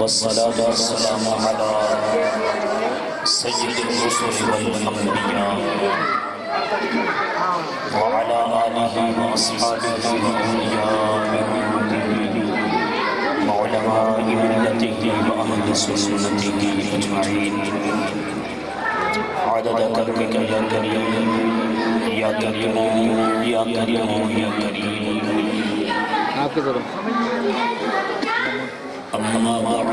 والصلاة والسلام على سيد الرسل والأنبياء وعلى آله وأصحابه وأولياء وعلماء ملته وأهل سنته أجمعين عدد كرمك يا كريم يا كريم يا كريم يا كريم أما بعد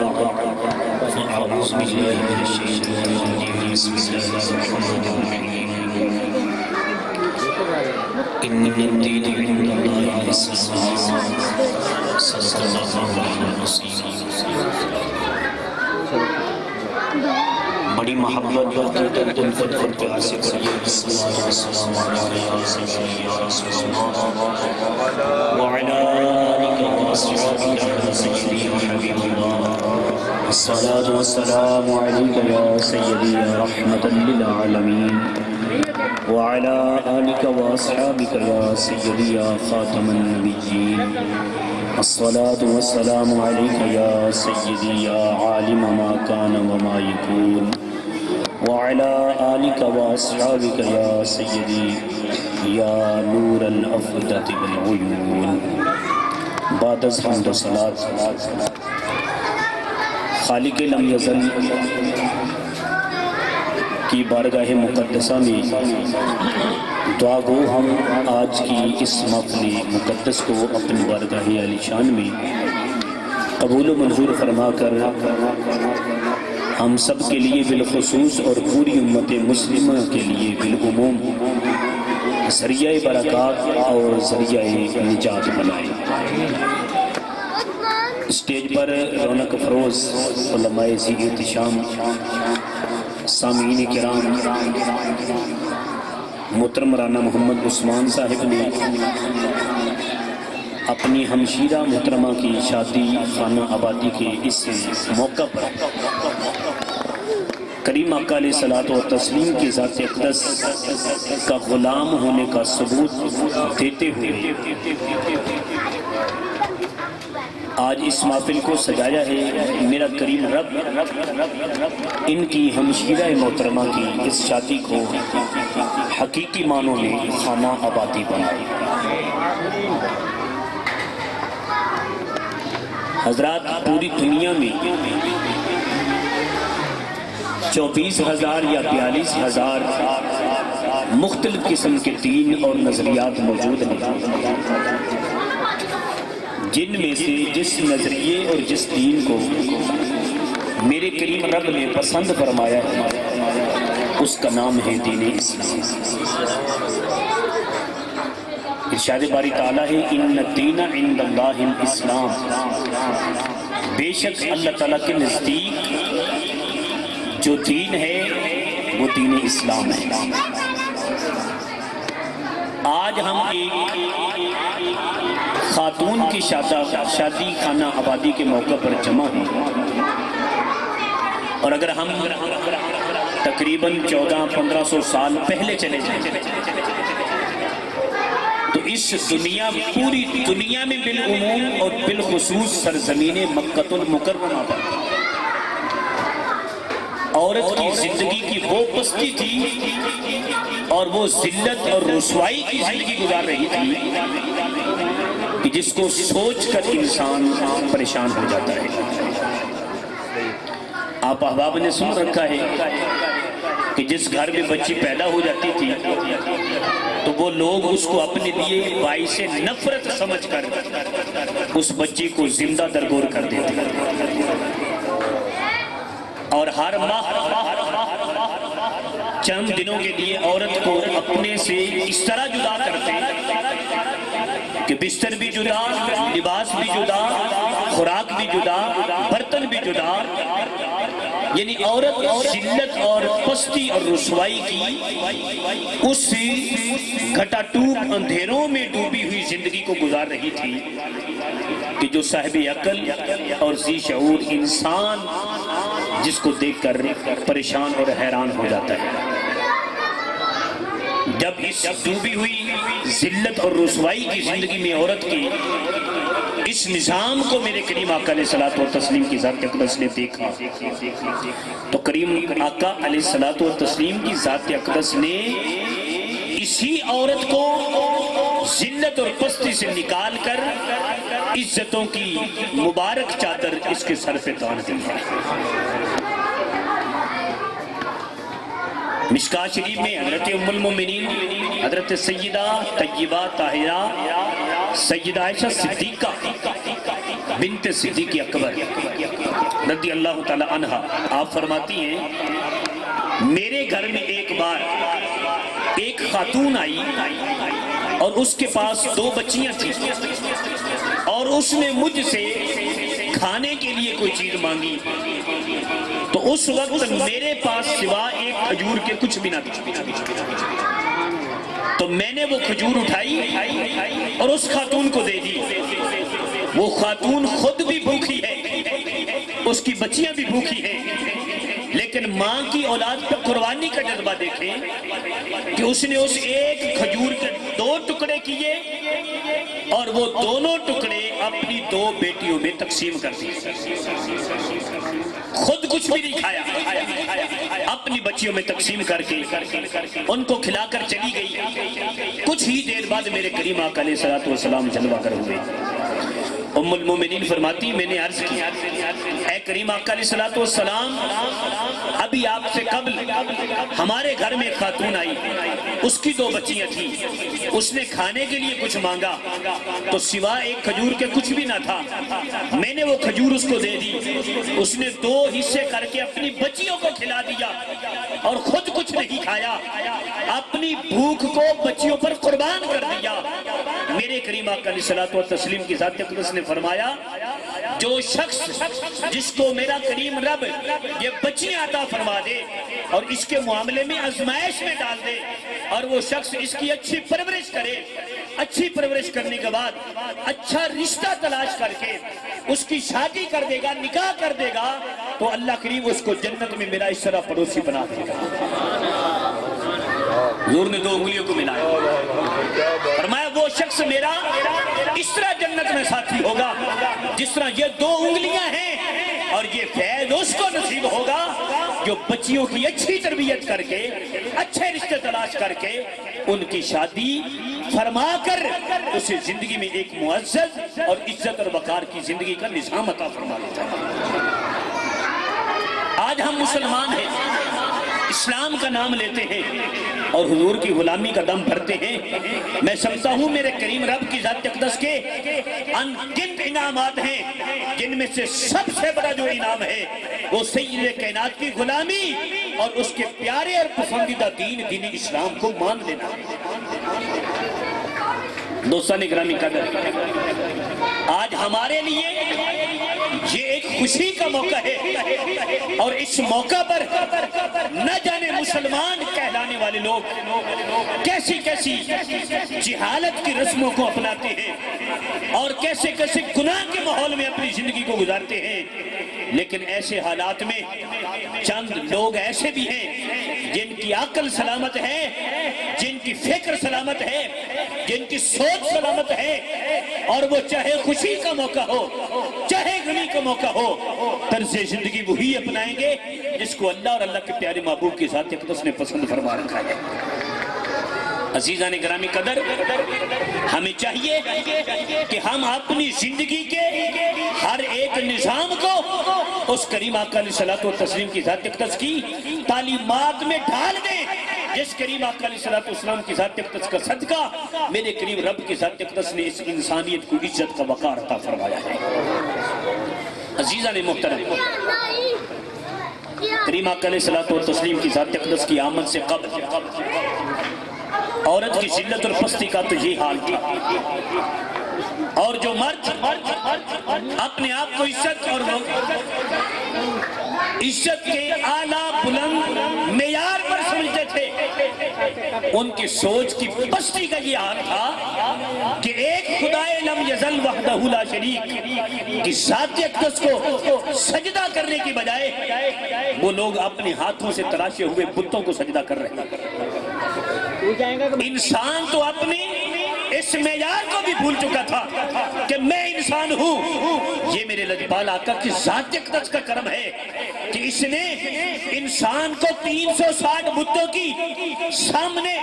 فأعوذ بالله من الشيطان الرجيم بسم الله الرحمن الرحيم إن الدين عند الله الإسلام صدق الله العظيم. بڑی محبت اور عقیدت الفت اور پیار سے پڑھیے الصلاۃ والسلام علیہ یا رسول اللہ وعلی آلک واصحابک یا سیدی و حبیب اللہ. الصلاۃ والسلام علیک یا سیدی یا رحمۃ للعالمین وعلی آلک واصحابک یا سیدی یا خاتم النبیین. الصلاة والسلام عليك يا سيدي يا عالم ما كان وما يكون وعلى آلك وأصحابك يا سيدي يا نور الأفئدة والعيون. بعد حمد الصلاة خالق لم یزل کی بارگاہ مقدسہ میں دعا گو ہم آج کی اس محفل مقدس کو اپنی بارگاہ عالی شان میں قبول و منظور فرما کر ہم سب کے لیے بالخصوص اور پوری امت مسلمہ کے لیے بالعموم ذریعہ برکات اور ذریعہ نجات بنائے. اسٹیج پر رونق افروز علماء ذی احتشام سامعین کرام محترم رانا محمد عثمان صاحب نے اپنی ہمشیرہ محترمہ کی شادی خانہ آبادی کے اس موقع پر کریم آقا علیہ الصلوۃ والتسلیم کی ذات اقدس کا غلام ہونے کا ثبوت دیتے ہوئے آج اس محفل کو سجایا ہے. میرا کریم رب ان کی ہمشیرہ محترمہ کی اس شادی کو حقیقی معنوں میں خانہ آبادی بنائے. حضرات پوری دنیا میں 24,000 یا 42,000 مختلف قسم کے دین اور نظریات موجود ہیں، جن میں سے جس نظریے اور جس دین کو میرے کریم رب نے پسند فرمایا ہے اس کا نام ہے دین اسلام. ارشاد باری تعالیٰ ہے ان الدین عند اللہ الاسلام، بے شک اللہ تعالیٰ کے نزدیک جو دین ہے وہ دین اسلام ہے. آج ہم ایک خاتون کی شادی خانہ آبادی کے موقع پر جمع ہیں، اور اگر ہم تقریباً 1400-1500 سال پہلے چلے جائیں تو اس دنیا پوری دنیا میں بالعموم اور بالخصوص سرزمین مکہ المکرمہ پر عورت کی زندگی کی وہ پستی تھی اور وہ ذلت اور رسوائی کی زندگی گزار رہی تھی کہ جس کو سوچ کر انسان پریشان ہو جاتا ہے. آپ احباب نے سن رکھا ہے کہ جس گھر میں بچی پیدا ہو جاتی تھی تو وہ لوگ اس کو اپنے لیے باعث نفرت سمجھ کر اس بچی کو زندہ درگور کر دیتے اور ہر ماہ چند دنوں کے لیے عورت کو اپنے سے اس طرح جدا کرتے کہ بستر بھی جدا، لباس بھی جدا، خوراک بھی جدا، برتن بھی جدا. یعنی عورت ذلت اور پستی اور رسوائی کی اس گھٹا ٹوپ اندھیروں میں ڈوبی ہوئی زندگی کو گزار رہی تھی کہ جو صاحب عقل اور ذی شعور انسان جس کو دیکھ کر پریشان اور حیران ہو جاتا ہے. جب اس ڈوبی ہوئی ذلت اور رسوائی کی زندگی میں عورت کی اس نظام کو میرے کریم آقا علیہ الصلوۃ والتسلیم کی ذات اقدس نے دیکھا تو کریم آقا علیہ الصلوۃ والتسلیم کی ذات اقدس نے اسی عورت کو ذلت اور پستی سے نکال کر عزتوں کی مبارک چادر اس کے سر پہ تان دی ہے۔ مشکاۃ شریف میں حضرت ام المومنین حضرت سیدہ طیبہ طاہرہ سیدہ عائشہ صدیقہ بنت صدیق اکبر رضی اللہ تعالی عنہا آپ فرماتی ہیں میرے گھر میں ایک بار ایک خاتون آئی اور اس کے پاس 2 بچیاں تھیں اور اس نے مجھ سے کھانے کے لیے کوئی چیز مانگی تو اس وقت میرے پاس سوا ایک کھجور کے کچھ بھی نہ تھا تو میں نے وہ کھجور اٹھائی اور اس خاتون کو دے دی۔ وہ خاتون خود بھی بھوکی ہے، اس کی بچیاں بھی بھوکی ہیں، لیکن ماں کی اولاد پہ قربانی کا جذبہ دیکھیں کہ اس نے اس ایک کھجور کے 2 ٹکڑے کیے اور وہ دونوں ٹکڑے اپنی 2 بیٹیوں میں تقسیم کر دیے، خود کچھ بھی نہیں کھایا، اپنی بچیوں میں تقسیم کر کے ان کو کھلا کر چلی گئی۔ کچھ ہی دیر بعد میرے کریم آقا علیہ الصلوۃ والسلام جلوہ گر ہوئے۔ ام المومنین فرماتی میں نے عرض کی اے کریم آقا علیہ الصلوۃ والسلام ابھی آپ سے قبل ہمارے گھر میں خاتون آئی، اس کی 2 بچیاں تھیں، اس نے کھانے کے لیے کچھ مانگا تو سوا ایک کھجور کے کچھ بھی نہ تھا، میں نے وہ کھجور اس کو دے دی، اس نے 2 حصے کر کے اپنی بچیوں کو کھلا دیا اور خود کچھ نہیں کھایا، اپنی بھوک کو بچیوں پر قربان کر دیا۔ میرے کریم آقا علیہ الصلوۃ والتسلیم کی ذات اقدس نے فرمایا جو شخص جس کو میرا کریم رب یہ بچیاں عطا فرما دے اور اس کے معاملے میں آزمائش میں ڈال دے اور وہ شخص اس کی اچھی پرورش کرے، اچھی پرورش کرنے کے بعد اچھا رشتہ تلاش کر کے اس کی شادی کر دے گا، نکاح کر دے گا تو اللہ کریم اس کو جنت میں میرا اس طرح پڑوسی بنا دے گا۔ حضور نے 2 انگلیوں کو ملایا، فرمایا وہ شخص میرا اس طرح جنت میں ساتھی ہوگا جس طرح یہ 2 انگلیاں ہیں، اور یہ فیض اس کو نصیب ہوگا جو بچیوں کی اچھی تربیت کر کے اچھے رشتے تلاش کر کے ان کی شادی فرما کر اسے زندگی میں ایک معزز اور عزت اور وقار کی زندگی کا نظام عطا فرما دیتا ہے۔ آج ہم مسلمان ہیں، اسلام کا نام لیتے ہیں اور حضور کی غلامی کا دم بھرتے ہیں۔ میں سمجھتا ہوں میرے کریم رب کی ذات اقدس کے ان گنت انعامات ہیں جن میں سے سب سے بڑا جو انعام ہے وہ سید کائنات کی غلامی اور اس کے پیارے اور پسندیدہ دین اسلام کو مان لینا۔ دوستان گرامی قدر، آج ہمارے لیے یہ ایک خوشی کا موقع ہے اور اس موقع پر نہ جانے مسلمان کہلانے والے لوگ کیسی کیسی جہالت کی رسموں کو اپناتے ہیں اور کیسے کیسے گناہ کے ماحول میں اپنی زندگی کو گزارتے ہیں، لیکن ایسے حالات میں چند لوگ ایسے بھی ہیں جن کی عقل سلامت ہے، جن کی فکر سلامت ہے، جن کی سوچ سلامت ہے، اور وہ چاہے خوشی کا موقع ہو چاہے غمی کا موقع ہو طرز زندگی وہی اپنائیں گے جس کو اللہ اور اللہ کے پیارے محبوب کی ذات اقدس نے پسند فرما رکھا ہے۔ عزیزان گرامی قدر، ہمیں چاہیے کہ ہم اپنی زندگی کے ہر ایک نظام کو اس کریم آقا علیہ الصلوۃ والتسلیم کی ذات اقدس کی تعلیمات میں ڈھال دیں جس کریم آقا علیہ الصلوۃ والسلام کی ذات اقدس کا صدقہ میرے کریم رب کی ذات اقدس نے اس انسانیت کو عزت کا وقار عطا فرمایا ہے۔ عزیزان محترم، کریم آقا علیہ الصلوۃ والتسلیم کی ذات اقدس کی آمد سے قبل عورت کی ذلت اور پستی کا تو یہ حال تھا، اور جو مرد اپنے آپ کو عزت اور عزت کے اعلیٰ بلند معیار پر سمجھتے تھے، ان کی سوچ کی پستی کا یہ حال تھا کہ ایک خدائے لم یزل وحدہ لا شریک کی ذات اقدس کو سجدہ کرنے کی بجائے وہ لوگ اپنے ہاتھوں سے تراشے ہوئے بتوں کو سجدہ کر رہے ہیں۔ انسان تو اپنی اس معیار کو بھی بھول چکا تھا کہ میں انسان ہوں۔ یہ میرے لجپال آقا کی ذات اقدس کا کرم ہے کہ اس نے انسان کو 360 بتوں کی سامنے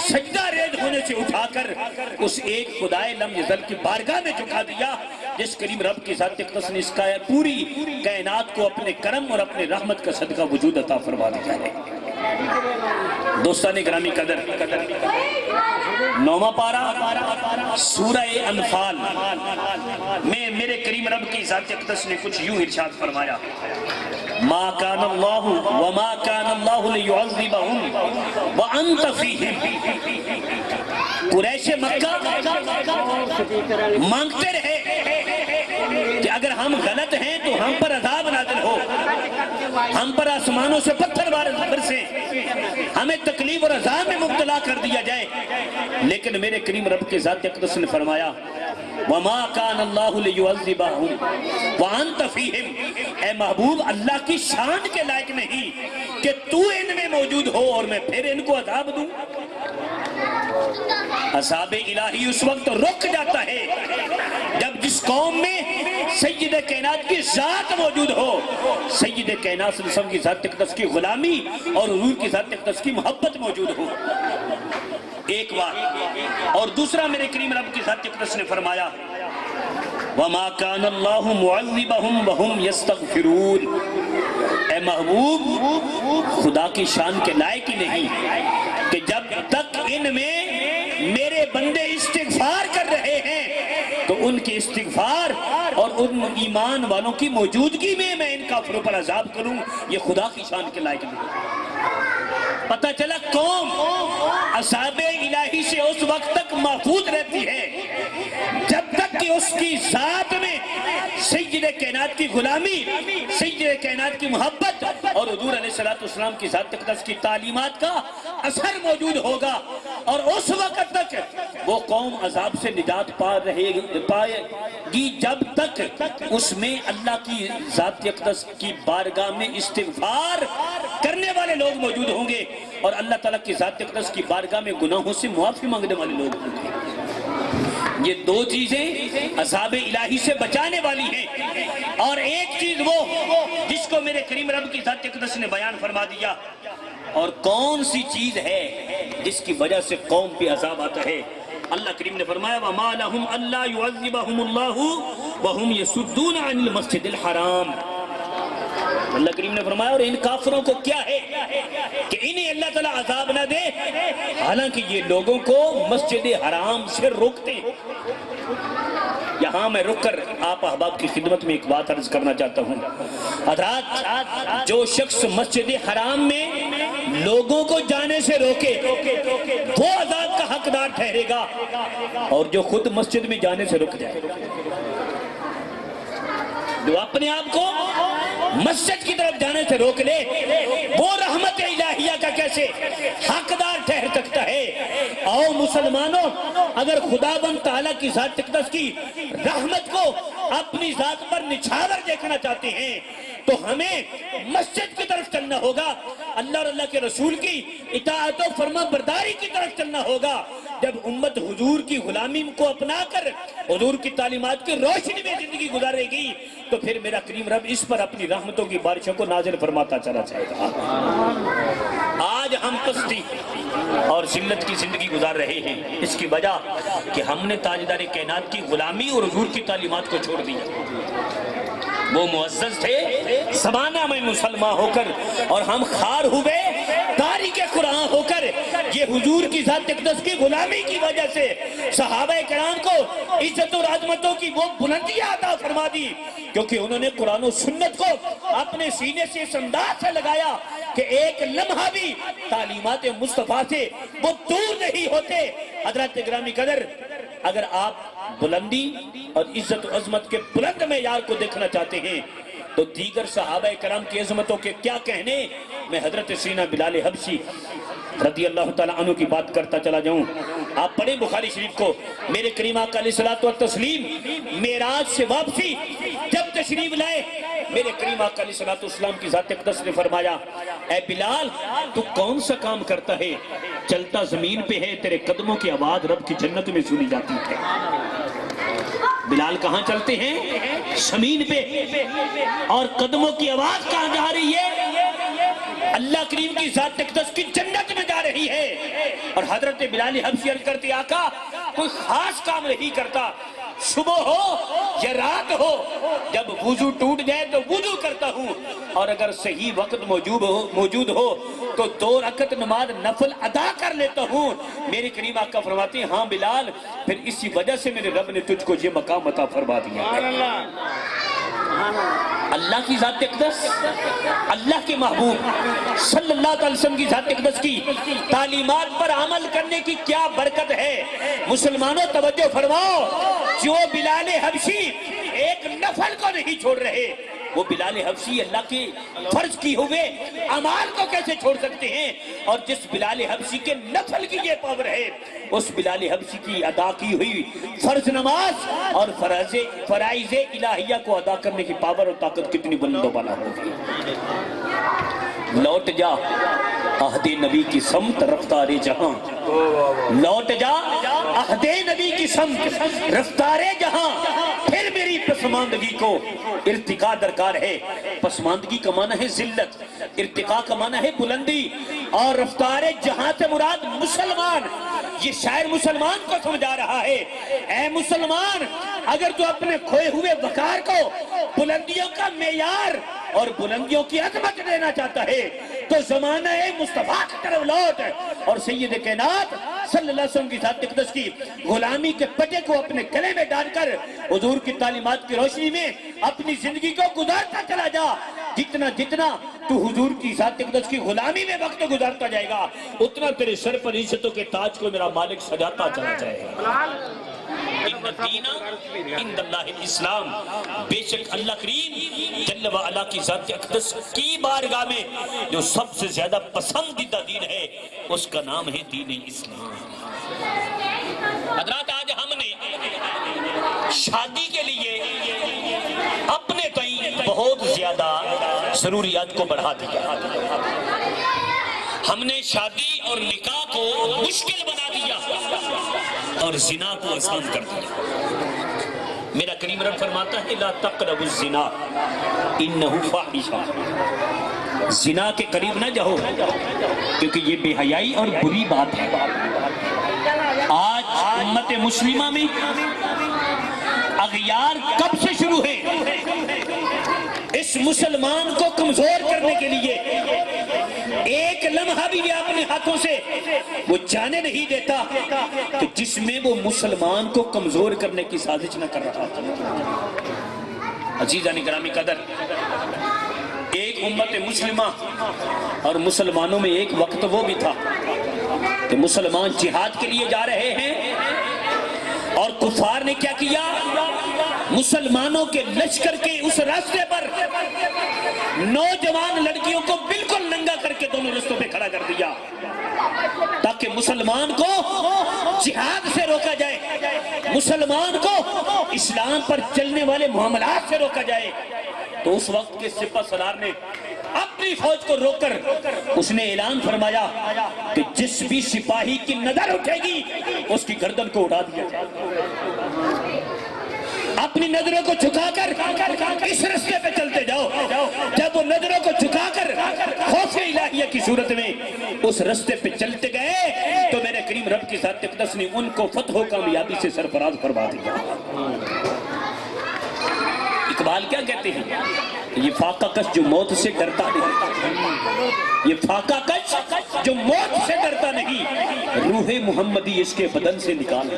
سجدہ ریز ہونے سے اٹھا کر اس ایک خدائے لم یزل کی بارگاہ میں جھکا دیا، جس کریم رب کی ذات اقدس نے اس کا پوری کائنات کو اپنے کرم اور اپنے رحمت کا صدقہ وجود عطا فرما دیا ہے۔ دوستان گرامی قدر، 9واں پارہ سورہ انفال میں میرے کریم رب کی ذات اقدس نے کچھ یوں ارشاد فرمایا، ما کان اللہ وما کان اللہ لیعذبہم وانت فیہم۔ قریش مکہ مانگتے رہے کہ اگر ہم غلط ہیں تو ہم پر عذاب نازل ہو، ہم پر آسمانوں سے پتھر برسے، ہمیں تکلیف اور عذاب میں مبتلا کر دیا جائے، لیکن میرے کریم رب کے ذات اقدس نے فرمایا وما کان اللہ لیعذبہم وانت فیہم۔ اے محبوب، اللہ کی شان کے لائق نہیں کہ تو ان میں موجود ہو اور میں پھر ان کو عذاب دوں۔ عذاب الہی اس وقت رک جاتا ہے جب جس قوم میں سید کائنات کی ذات موجود ہو، سید کائنات صلی اللہ علیہ وسلم کی ذات اقدس کی غلامی اور حضور کی ذات اقدس کی محبت موجود ہو۔ ایک بات اور دوسرا، میرے کریم رب کی ذات اقدس نے فرمایا وَمَا كَانَ اللَّهُ مُعَذِّبَهُمْ وَهُمْ يَسْتَغْفِرُونَ۔ اے محبوب، خدا کی شان کے لائق ہی نہیں کہ جب تک ان میں میرے بندے استغفار کر رہے ہیں تو ان کے استغفار اور ان ایمان والوں کی موجودگی میں میں ان کافروں پر عذاب کروں، یہ خدا کی شان کے لائق نہیں۔ پتہ چلا قوم عذاب الہی سے اس وقت تک محفوظ رہتی ہے جب تک کہ اس کی ذات میں سید کائنات کی غلامی، سید کائنات کی محبت اور حضور علیہ السلام کی ذات اقدس کی تعلیمات کا اثر موجود ہوگا، اور اس وقت تک وہ قوم عذاب سے نجات پائے گی جب تک اس میں اللہ کی ذات اقدس کی بارگاہ میں استغفار کرنے والے لوگ موجود ہوں گے اور اللہ تعالیٰ کی ذات اقدس کی بارگاہ میں گناہوں سے معافی مانگنے والے لوگ ہوں گے۔ یہ دو چیزیں عذاب الہی سے بچانے والی ہیں، اور ایک چیز وہ جس کو میرے کریم رب کی ذات اقدس نے بیان فرما دیا، اور کون سی چیز ہے جس کی وجہ سے قوم پہ عذاب آتا ہے؟ اللہ کریم نے فرمایا وَمَا لَهُمْ أَلَّا يُعَذِّبَهُمُ اللَّهُ وَهُمْ يَصُدُّونَ عَنِ الْمَسْجِدِ الْحَرَامِ۔ اللہ کریم نے فرمایا اور ان کافروں کو کیا ہے کہ انہیں اللہ تعالیٰ عذاب نہ دے حالانکہ یہ لوگوں کو مسجد حرام سے روکتے ہیں۔ یہاں میں رک کر آپ احباب کی خدمت میں ایک بات عرض کرنا چاہتا ہوں۔ حضرات، جو شخص مسجد حرام میں لوگوں کو جانے سے روکے وہ عذاب کا حقدار ٹھہرے گا، اور جو خود مسجد میں جانے سے رک جائے، جو اپنے آپ کو مسجد کی طرف جانے سے روک لے، وہ رحمت الہیہ کا کیسے حقدار ٹھہر سکتا ہے؟ آؤ مسلمانوں، اگر خداوند تعالیٰ کی ذات اقدس کی رحمت کو اپنی ذات پر نچھاور دیکھنا چاہتے ہیں تو ہمیں مسجد کی طرف چلنا ہوگا، اللہ اور اللہ کے رسول کی اطاعت و فرما برداری کی طرف چلنا ہوگا۔ جب امت حضور کی غلامی کو اپنا کر حضور کی تعلیمات کی روشنی میں زندگی گزارے گی تو پھر میرا کریم رب اس پر اپنی رحمتوں کی بارشوں کو نازل فرماتا چلا جائے گا۔ آج ہم پستی اور ذلت کی زندگی گزار رہے ہیں، اس کی وجہ کہ ہم نے تاجدار کائنات کی غلامی اور حضور کی تعلیمات کو چھوڑ دیا۔ وہ معزز تھے زمانہ میں مسلمان ہو کر، اور ہم خار ہوئے تاریخ قرآن ہو کر۔ یہ حضور کی ذات اقدس کی غلامی کی وجہ سے صحابہ کرام کو عزت اور عظمتوں کی وہ بلندیاں عطا فرما دی کیونکہ انہوں نے قرآن و سنت کو اپنے سینے سے اس انداز سے لگایا کہ ایک لمحہ بھی تعلیمات مصطفیٰ سے وہ دور نہیں ہوتے۔ حضرات گرامی قدر، اگر آپ بلندی اور عزت و عظمت کے بلند معیار کو دیکھنا چاہتے ہیں تو دیگر صحابہ کرام کی عظمتوں کے کیا کہنے، میں حضرت سیدنا بلال حبشی رضی اللہ تعالیٰ عنہ کی بات کرتا چلا جاؤں۔ آپ پڑھیں بخاری شریف کو، میرے کریم آقا علیہ الصلوۃ والتسلیم معراج سے واپسی جب تشریف لائے میرے کریم آقا علیہ الصلوۃ والسلام کی ذات اقدس نے فرمایا اے بلال تو کون سا کام کرتا ہے؟ چلتا زمین پہ ہے، تیرے قدموں کی آواز رب کی جنت میں سنی جاتی ہے۔ بلال کہاں چلتے ہیں؟ زمین پہ، اور قدموں کی آواز کہاں جا رہی ہے؟ اللہ کریم کی ذات اقدس کی جنت میں جا رہی ہے۔ اور حضرت بلال حبشی عرض کرتے آقا کوئی خاص کام نہیں کرتا، صبح ہو یا رات ہو، جب وضو ٹوٹ جائے تو وضو کرتا ہوں، اور اگر صحیح وقت موجود ہو تو 2 رکعت نماز نفل ادا کر لیتا ہوں۔ میرے کریم آقا فرماتے ہیں ہاں بلال، پھر اسی وجہ سے میرے رب نے تجھ کو یہ مقام عطا فرما دیا۔ اللہ کی ذات اقدس، اللہ کے محبوب صلی اللہ علیہ وسلم کی ذات اقدس کی تعلیمات پر عمل کرنے کی کیا برکت ہے۔ مسلمانوں توجہ فرماؤ، جو بلال حبشی ایک نفل کو نہیں چھوڑ رہے، وہ بلال حبشی اللہ کے فرض کی ہوئے اعمال کو کیسے چھوڑ سکتے ہیں؟ اور جس بلال حبشی کے نفل کی یہ پاور ہے، اس بلال حبشی کی ادا کی ہوئی فرض نماز اور فرائض الہیہ کو ادا کرنے کی پاور اور طاقت کتنی بلند و بالا ہوگی۔ لوٹ جا عہد نبی کی سمت رفتار جہاں، لوٹ جا عہد نبی کی سمت رفتار جہاں، پھر میری پسماندگی کو ارتقاء درکار ہے۔ پسماندگی کا معنی ہے ذلت، ارتقاء کا معنی ہے بلندی، اور رفتار جہاں سے مراد مسلمان۔ یہ شاعر مسلمان کو سمجھا رہا ہے، اے مسلمان اگر تو اپنے کھوئے ہوئے وقار کو بلندیوں کا معیار اور بلندیوں کی عظمت دینا چاہتا ہے تو زمانہ مصطفیٰ کی طرف لوٹ، اور سید کائنات صلی اللہ علیہ وسلم کی ذات اقدس کی غلامی کے پٹے کو اپنے گلے میں ڈال کر حضور کی تعلیمات کی روشنی میں اپنی زندگی کو گزارتا چلا جا۔ جتنا جتنا تو حضور کی ذات اقدس کی غلامی میں وقت گزارتا جائے گا، اتنا تیرے سر پر عزتوں کے تاج کو میرا مالک سجاتا چلا جائے گا۔ ان الدین عند اللہ الاسلام، بے شک اللہ کریم جل و علا کی ذات اقدس کی بارگاہ میں جو سب سے زیادہ پسندیدہ دین ہے اس کا نام ہے دین اسلام۔ حضرات آج ہم نے شادی کے لیے اپنے تئیں بہت زیادہ ضروریات کو بڑھا دیا، ہم نے شادی اور نکاح کو مشکل بنا دیا اور زنا کو آسان کر دیا۔ میرا کریم رب فرماتا ہے لا تقربوا الزنا انہ فاحشہ، زنا کے قریب نہ جاؤ کیونکہ یہ بے حیائی اور بری بات ہے۔ آج امت مسلمہ میں اغیار کب سے شروع ہے؟ اس مسلمان کو کمزور کرنے کے لیے ایک لمحہ بھی اپنے ہاتھوں سے وہ جانے نہیں دیتا کہ جس میں وہ مسلمان کو کمزور کرنے کی سازش نہ کر رہا تھا۔ عزیزان گرامی قدر، ایک امت مسلمہ اور مسلمانوں میں ایک وقت وہ بھی تھا کہ مسلمان جہاد کے لیے جا رہے ہیں اور کفار نے کیا کیا؟ مسلمانوں کے لشکر کے اس راستے پر نوجوان لڑکیوں کو بالکل ننگا کر کے دونوں رستوں پہ کھڑا کر دیا تاکہ مسلمان کو جہاد سے روکا جائے، مسلمان کو اسلام پر چلنے والے معاملات سے روکا جائے۔ تو اس وقت کے سپہ سالار نے اپنی فوج کو روک کر اس نے اعلان فرمایا کہ جس بھی سپاہی کی نظر اٹھے گی اس کی گردن کو اڑا دیا جائے۔ اپنی نظروں کو جھکا کر اس رستے پہ چلتے جاؤ۔ جب وہ نظروں کو جھکا کر خوف الہیہ کی صورت میں اس رستے پہ چلتے گئے تو میرے کریم رب کی ذات اقدس نے ان کو فتح و کامیابی سے سرفراز فرما دیا۔ اقبال کیا کہتے ہیں؟ یہ فاقہ کش جو موت سے ڈرتا نہیں، یہ فاقہ کش جو موت سے ڈرتا نہیں، روح محمدی اس کے بدن سے نکال۔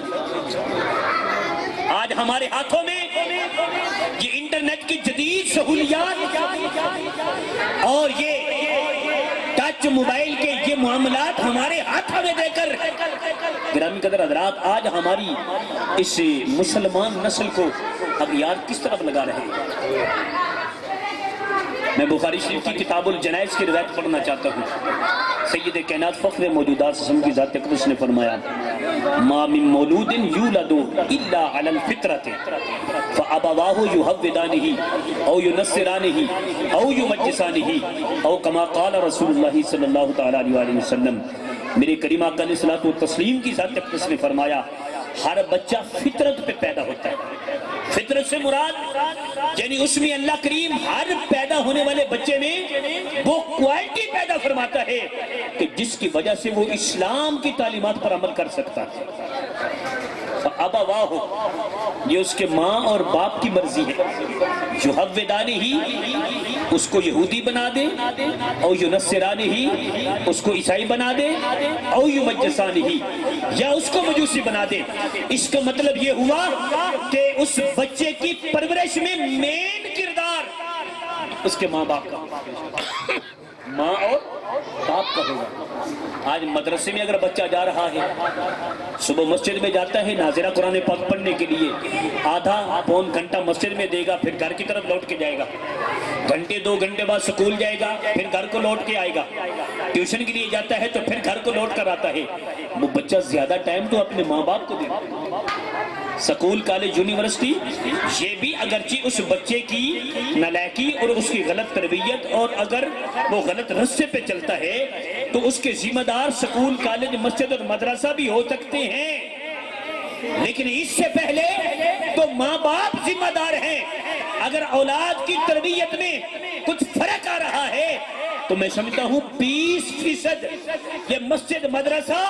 آج ہمارے ہاتھوں میں یہ انٹرنیٹ کی جدید سہولیات اور یہ ٹچ موبائل کے یہ معاملات ہمارے ہاتھوں میں دے کر گرامی قدر حضرات آج ہماری اس مسلمان نسل کو اغیار کس طرف لگا رہے ہیں۔ میں بخاری شریف کی کتاب الجنائز کی روایت پڑھنا چاہتا ہوں۔ سید کائنات فخر موجودات صلی اللہ علیہ وسلم کی ذات اقدس نے فرمایا ما من مولود یولد الا علی الفطرۃ فابواہ یہودانہ او ینصرانہ او یمجسانہ او کما قال رسول اللہ صلی اللہ تعالی علیہ وسلم۔ میرے کریم آقا علیہ الصلوۃ والتسلیم کی ذات اقدس نے فرمایا ہر بچہ فطرت پہ پیدا ہوتا ہے۔ فطرت سے مراد یعنی اس میں اللہ کریم ہر پیدا ہونے والے بچے میں وہ کوالٹی پیدا فرماتا ہے کہ جس کی وجہ سے وہ اسلام کی تعلیمات پر عمل کر سکتا ہے۔ ابواہ یہ اس کے ماں اور باپ کی مرضی ہے، یہودانہ ہی اس کو یہودی بنا دے، او ینصرانہ ہی اس کو عیسائی بنا دے، او یمجسانہ ہی یا اس کو مجوسی بنا دے۔ اس کا مطلب یہ ہوا کہ اس بچے کی پرورش میں مین کردار اس کے ماں باپ کا، ماں اور باپ کا ہوگا۔ آج مدرسے میں اگر بچہ جا رہا ہے، صبح مسجد میں جاتا ہے ناظرہ قرآن پاک پڑھنے کے لیے، آدھا پون گھنٹہ مسجد میں دے گا، پھر گھر کی طرف لوٹ کے جائے گا، گھنٹے 2 گھنٹے بعد سکول جائے گا، پھر گھر کو لوٹ کے آئے گا، ٹیوشن کے لیے جاتا ہے تو پھر گھر کو لوٹ کر آتا ہے۔ وہ بچہ زیادہ ٹائم تو اپنے ماں باپ کو دے گا۔ سکول، کالج، یونیورسٹی یہ بھی اگرچہ اس بچے کی نالائکی اور اس کی غلط تربیت اور اگر وہ غلط رستے پہ چلتا ہے تو اس کے ذمہ دار سکول، کالج، مسجد اور مدرسہ بھی ہو سکتے ہیں، لیکن اس سے پہلے تو ماں باپ ذمہ دار ہیں۔ اگر اولاد کی تربیت میں کچھ فرق آ رہا ہے تو میں سمجھتا ہوں 20% یہ مسجد، مدرسہ،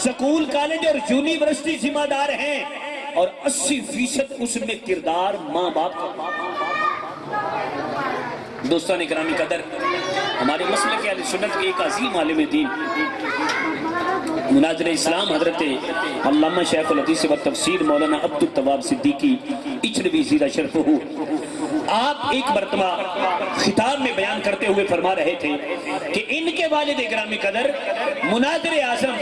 سکول، کالج اور یونیورسٹی ذمہ دار ہیں، اور 80% اس میں کردار ماں باپ کا۔ دوستان اکرامی قدر، ہمارے مسلک اہل سنت کے ایک عظیم عالم دین مناظر اسلام حضرت علامہ شیخ الحدیث و تفسیر مولانا عبد التواب صدیقی اچھلوی زیرہ شرفہ، آپ ایک مرتبہ خطاب میں بیان کرتے ہوئے فرما رہے تھے کہ ان کے والد گرامی قدر مناظر اعظم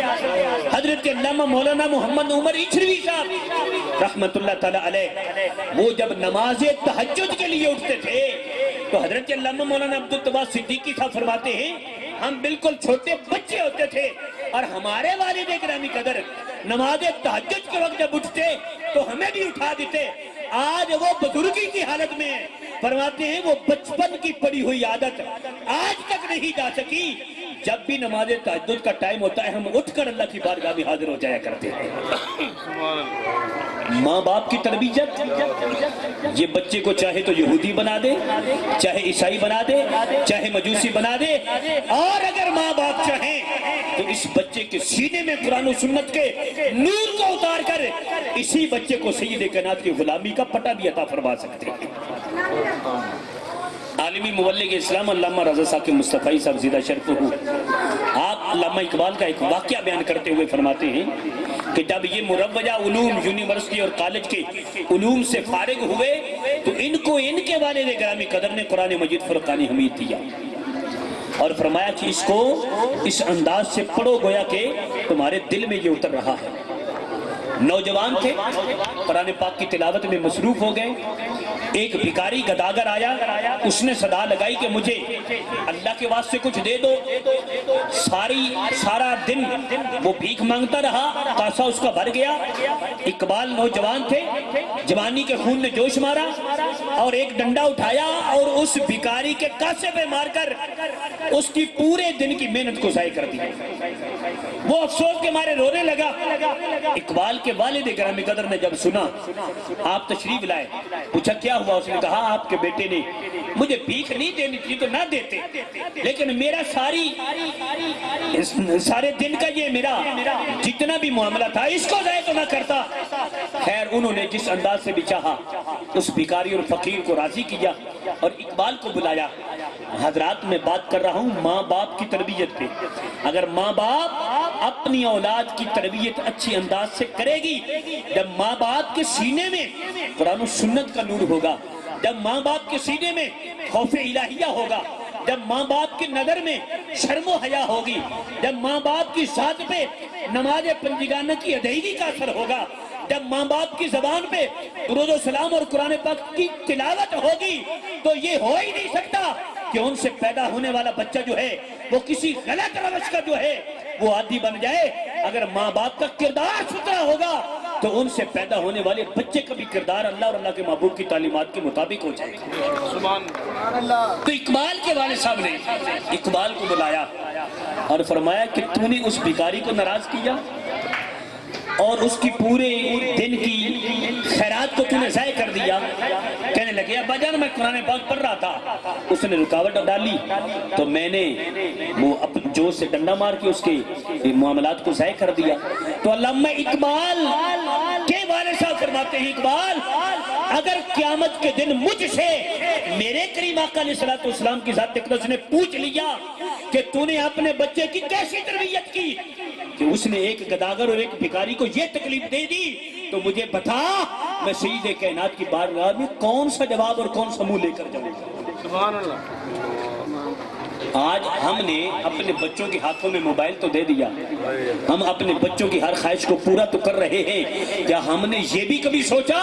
حضرت علامہ مولانا محمد عمر اچھلوی صاحب رحمت اللہ تعالی علیہ، وہ جب نماز تہجد کے لیے اٹھتے تھے تو حضرت علامہ مولانا عبد التواب صدیقی صاحب فرماتے ہیں ہم بالکل چھوٹے بچے ہوتے تھے اور ہمارے والد گرامی قدر نماز تہجد کے وقت جب اٹھتے تو ہمیں بھی اٹھا دیتے۔ آج وہ بزرگی کی حالت میں فرماتے ہیں وہ بچپن کی پڑی ہوئی عادت آج تک نہیں جا سکی۔ جب بھی نماز تہجد کا ٹائم ہوتا ہے ہم اٹھ کر اللہ کی بارگاہ میں حاضر ہو جایا کرتے ہیں۔ ماں باپ کی تربیت یہ بچے کو چاہے تو یہودی بنا دے، چاہے عیسائی بنا دے، چاہے مجوسی بنا دے، اور اگر ماں باپ چاہیں تو اس بچے کے سینے میں قرآن و سنت کے نور کو اتار کر اسی بچے کو سید کائنات کی غلامی کا پٹا بھی عطا فرما سکتے ہیں۔ عالمی مبلغ اسلام علامہ رضا ثاقب مصطفی صاحب زیدہ شرفہ، آپ علامہ اقبال کا ایک واقعہ بیان کرتے ہوئے فرماتے ہیں کہ جب یہ مروجہ علوم یونیورسٹی اور کالج کے علوم سے فارغ ہوئے تو ان کو ان کے والد گرامی قدر نے قرآن مجید فرقان حمید دیا اور فرمایا کہ اس کو اس انداز سے پڑھو گویا کہ تمہارے دل میں یہ اتر رہا ہے۔ نوجوان تھے، قرآن پاک کی تلاوت میں مصروف ہو گئے۔ ایک بھکاری گداگر آیا، اس نے صدا لگائی کہ مجھے اللہ کے واسطے کچھ دے دو۔ سارا دن وہ بھیک مانگتا رہا، کاسا اس کا بھر گیا۔ اقبال نوجوان تھے، جوانی کے خون نے جوش مارا اور ایک ڈنڈا اٹھایا اور اس بھکاری کے کاسے پہ مار کر اس کی پورے دن کی محنت کو ضائع کر دی۔ وہ افسوس کے مارے رونے لگا۔ اقبال کے والد گرامی قدر نے جب سنا، آپ تشریف لائے، پوچھا کیا ہوا؟ اس نے کہا آپ کے بیٹے نے مجھے بھیک نہیں دینی تھی تو نہ دیتے، لیکن میرا سارے دن کا یہ میرا جتنا بھی معاملہ تھا اس کو ضائع تو نہ کرتا۔ خیر انہوں نے جس انداز سے بھی چاہا اس بھکاری اور فقیر کو راضی کیا اور اقبال کو بلایا۔ حضرات میں بات کر رہا ہوں ماں باپ کی تربیت پہ۔ اگر ماں باپ اپنی اولاد کی تربیت اچھی انداز سے کرے گی، جب ماں باپ کے سینے میں قرآن و سنت کا نور ہوگا، جب ماں باپ کے سینے میں خوف الہیہ ہوگا، جب ماں باپ کی نظر میں شرم و حیا ہوگی، جب ماں باپ کی ذات پہ نماز پنجگانہ کی ادائیگی کا اثر ہوگا، جب ماں باپ کی زبان پہ درود و سلام اور قرآن پاک کی تلاوت ہوگی، تو یہ ہو ہی نہیں سکتا کہ ان سے پیدا ہونے والا بچہ جو ہے وہ کسی غلط روش کا جو ہے وہ عادی بن جائے۔ اگر ماں باپ کا کردار ستھرا ہوگا تو ان سے پیدا ہونے والے بچے کا بھی کردار اللہ اور اللہ کے محبوب کی تعلیمات کے مطابق ہو جائے گا. سبحان اللہ. تو اقبال کے والد صاحب نے اقبال کو بلایا اور فرمایا کہ تو نے اس بھکاری کو ناراض کیا اور اس کی پورے دن کی خیرات کو تو نے ضائع کر دیا. کہنے لگے ابا جان میں قرآن پاک پڑھ رہا تھا, اس نے رکاوٹ ڈالی تو میں نے وہ جوش سے ڈنڈا مار کے اس کے معاملات کو ضائع کر دیا. تو علامہ اقبال کے والد صاحب فرماتے ہیں اقبال اگر قیامت کے دن مجھ سے میرے کریم آقا علیہ السلام کی ذات اقدس نے پوچھ لیا کہ تو نے اپنے بچے کی کیسی تربیت کی کہ اس نے ایک گداگر اور ایک بھکاری کو یہ تکلیف دے دی, تو مجھے بتا میں سید کائنات کی بارگاہ میں کون سا جواب اور کون سا منہ لے کر جاؤں گا. سبحان اللہ. آج ہم نے اپنے بچوں کے ہاتھوں میں موبائل تو دے دیا, ہم اپنے بچوں کی ہر خواہش کو پورا تو کر رہے ہیں, کیا ہم نے یہ بھی کبھی سوچا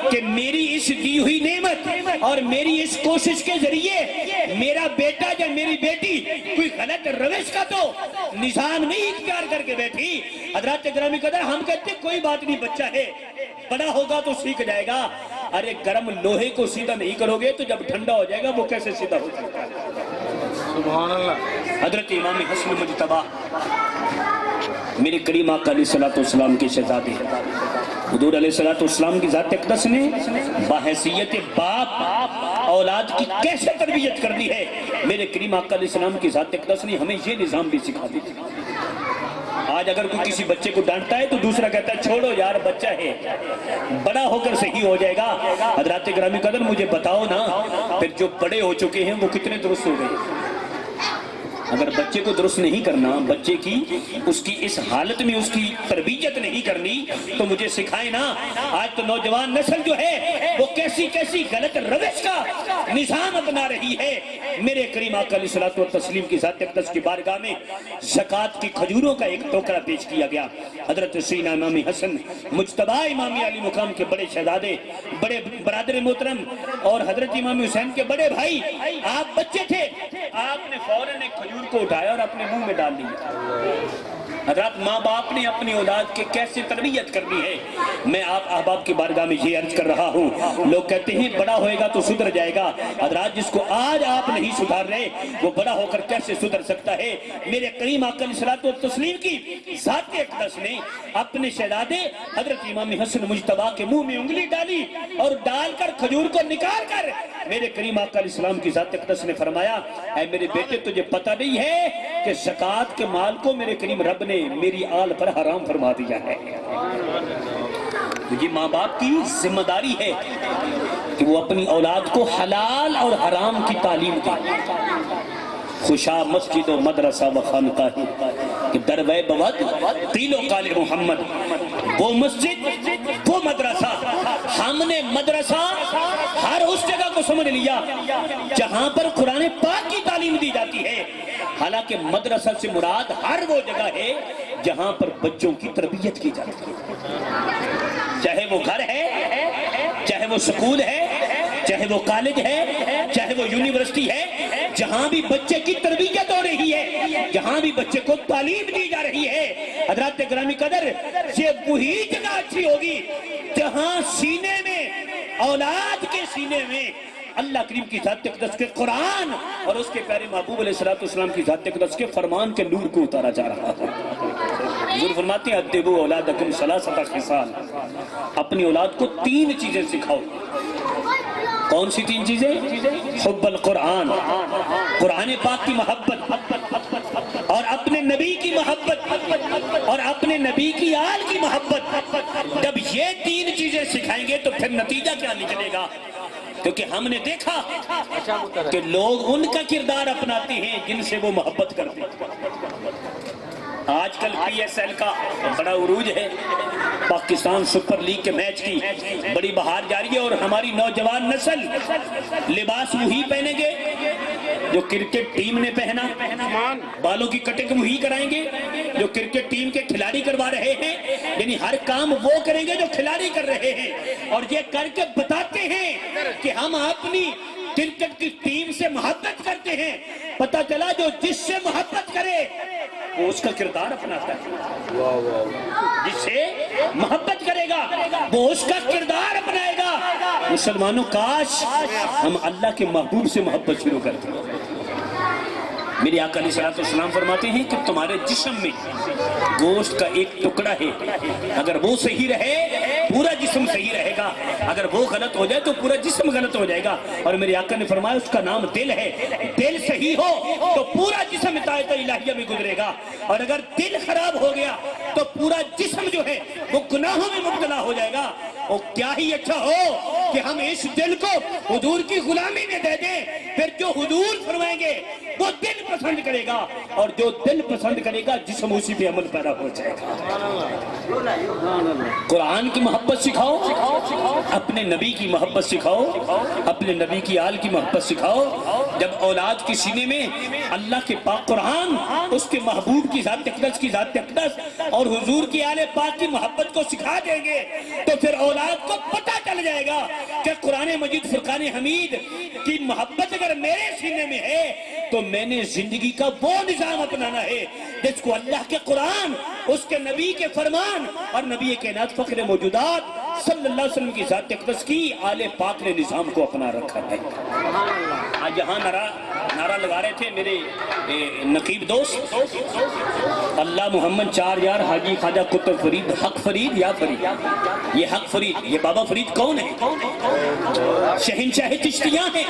کہ میری اس دی ہوئی نعمت اور میری اس کوشش کے ذریعے میرا بیٹا یا میری بیٹی کوئی غلط روش کا تو نظام نہیں اختیار کر کے بیٹھی. حضرات گرامی قدر ہم کہتے ہیں کوئی بات نہیں بچہ ہے بڑا ہوگا تو سیکھ جائے گا. ارے گرم لوہے کو سیدھا نہیں کرو گے تو جب ٹھنڈا ہو جائے گا وہ کیسے سیدھا ہو سکتا ہے. سبحان اللہ. حضرت امام حسن مجتبی میرے کریم آقا علیہ السلام کے شہزادے حضور علیہ السلام کی ذات اقدس نے بحیثیت باپ اولاد کی کیسے تربیت کرنی ہے, میرے کریم آقا علیہ السلام کی ذات اقدس نے ہمیں یہ نظام بھی سکھا دی. آج اگر کوئی کسی بچے کو ڈانٹتا ہے تو دوسرا کہتا ہے چھوڑو یار بچہ ہے بڑا ہو کر صحیح ہو جائے گا. حضرات گرامی قدر مجھے بتاؤ نا پھر جو بڑے ہو چکے ہیں وہ کتنے درست ہو گئے. اگر بچے کو درست نہیں کرنا, بچے کی اس کی اس حالت میں اس کی تربیت نہیں کرنی تو مجھے سکھائے نا. آج تو نوجوان نسل جو ہے وہ کیسی کیسی غلط روش کا نظام اپنا رہی ہے. میرے کریم آقا علیہ الصلوۃ والتسلیم کی ذات اقدس کی بارگاہ میں زکوٰۃ کی کھجوروں کا ایک ٹوکرا پیش کیا گیا. حضرت سیدنا امام حسن مجتبی امام علی مقام کے بڑے شہزادے, بڑے برادر محترم اور حضرت امام حسین کے بڑے بھائی, آپ بچے تھے, آپ نے فوراً ایک کھجور کو اٹھایا اور اپنے منہ میں ڈال دیا. حضرات ماں باپ نے اپنی اولاد کے کیسے تربیت کرنی ہے. میں آپ احباب کی بارگاہ میں یہ عرض کر رہا ہوں, لوگ کہتے ہیں بڑا ہوئے گا تو سدھر جائے گا. حضرات جس کو آج آپ نہیں سدھار رہے وہ بڑا ہو کر کیسے سدھر سکتا ہے. میرے کریم آقا علیہ الصلوۃ والتسلیم کی ذات اقدس نے اپنے شہزادے حضرت امام حسن مجتبی کے منہ میں انگلی ڈالی اور ڈال کر کھجور کو نکال کر میرے کریم آقا علیہ السلام کی ذات اقدس نے فرمایا اے میرے بیٹے تجھے پتہ نہیں ہے کہ زکوٰۃ کے مال کو میرے کریم رب نے میری آل پر حرام فرما دیا ہے. یہ ماں باپ کی ذمہ داری ہے کہ وہ اپنی اولاد کو حلال اور حرام کی تعلیم دے. خوشا مسجد و مدرسہ و خانقاہ کہ دروے بود قیل و قال محمد, وہ مسجد وہ مدرسہ. ہم نے مدرسہ ہر اس جگہ کو سمجھ لیا جہاں پر قرآن پاک کی تعلیم دی جاتی ہے, حالانکہ مدرسہ سے مراد ہر وہ جگہ ہے جہاں پر بچوں کی تربیت کی جاتی ہے. چاہے وہ گھر ہے, چاہے وہ سکول ہے, چاہے وہ کالج ہے, چاہے وہ یونیورسٹی ہے, جہاں بھی بچے کی تربیت ہو رہی ہے, جہاں بھی بچے کو تعلیم دی جا رہی ہے. حضرات گرامی قدر یہ وہی جگہ اچھی ہوگی جہاں سینے میں, اولاد کے سینے میں اللہ کریم کی ذات اقدس کے قرآن اور اس کے پیارے محبوب علیہ السلام کی ذات اقدس کے فرمان کے نور کو اتارا جا رہا ہے. حضور فرماتے ہیں ادبوا اولادکم ثلاثۃ خصال, اپنی اولاد کو 3 چیزیں سکھاؤ. کون سی 3 چیزیں؟ حب القرآن, قرآن پاک کی محبت, اور اپنے نبی کی محبت, اور اپنے نبی کی آل کی محبت. جب یہ 3 چیزیں سکھائیں گے تو پھر نتیجہ کیا نکلے گا؟ کیونکہ ہم نے دیکھا کہ لوگ ان کا کردار اپناتے ہیں جن سے وہ محبت کرتے ہیں. آج کل پی ایس ایل کا بڑا عروج ہے, پاکستان سپر لیگ کے میچ کی بڑی بہار جاری ہے, اور ہماری نوجوان نسل لباس وہی پہنیں گے جو کرکٹ ٹیم نے پہنا, بالوں کی کٹنگ وہی کرائیں گے جو کرکٹ ٹیم کے کھلاڑی کروا رہے ہیں, یعنی ہر کام وہ کریں گے جو کھلاڑی کر رہے ہیں, اور یہ کر کے بتاتے ہیں کہ ہم اپنی کرکٹ کی ٹیم سے محبت کرتے ہیں، پتہ چلا جو جس سے محبت کرے وہ اس کا کردار اپناتا ہے، جس سے محبت کرے گا وہ اس کا کردار اپنائے گا۔ مسلمانوں کاش ہم اللہ کے محبوب سے محبت شروع کرتے ہیں۔ میرے آقا علیہ السلام فرماتے ہیں کہ تمہارے جسم میں گوشت کا ایک ٹکڑا ہے، اگر وہ صحیح رہے پورا جسم صحیح رہے گا، اگر وہ غلط ہو جائے تو پورا جسم غلط ہو جائے گا۔ اور میرے آقا نے فرمایا اس کا نام دل ہے، دل صحیح ہو تو پورا جسم اطاعت الہیہ میں گزرے گا، اور اگر دل خراب ہو گیا تو پورا جسم جو ہے وہ گناہوں میں مبتلا ہو جائے گا۔ اور کیا ہی اچھا ہو کہ ہم اس دل کو حضور کی غلامی میں دے دیں، پھر جو حضور فرمائیں گے وہ دل پسند کرے گا، اور جو دل پسند کرے گا جسم اسی پہ عمل پیدا ہو جائے گا۔ قرآن کی محبت سکھاؤ، اپنے نبی کی محبت سکھاؤ، اپنے نبی کی آل کی محبت سکھاؤ۔ جب اولاد کے سینے میں اللہ کے پاک قرآن، اس کے محبوب کی ذات اقدس کی ذات اقدس اور حضور کی آل پاک کی محبت کو سکھا دیں گے تو پھر اولاد کو پتہ چل جائے گا کہ قرآن مجید فرقان حمید کی محبت اگر میرے سینے میں ہے تو میں نے زندگی کا وہ نظام اپنانا ہے جس کو اللہ کے قرآن، اس کے نبی کے فرمان اور نبی کائنات فخر موجودات صلی اللہ علیہ وسلم کی ذات اقدس کی آل پاک نے نظام کو اپنا رکھا ہے۔ آج یہاں نعرہ لگا رہے تھے میرے نقیب دوست، اللہ محمد 4 یار حاجی خواجہ قطب فرید، حق فرید یا فرید، یہ حق فرید، یہ بابا فرید کون ہے؟ شہنشاہ چشتیاں ہیں،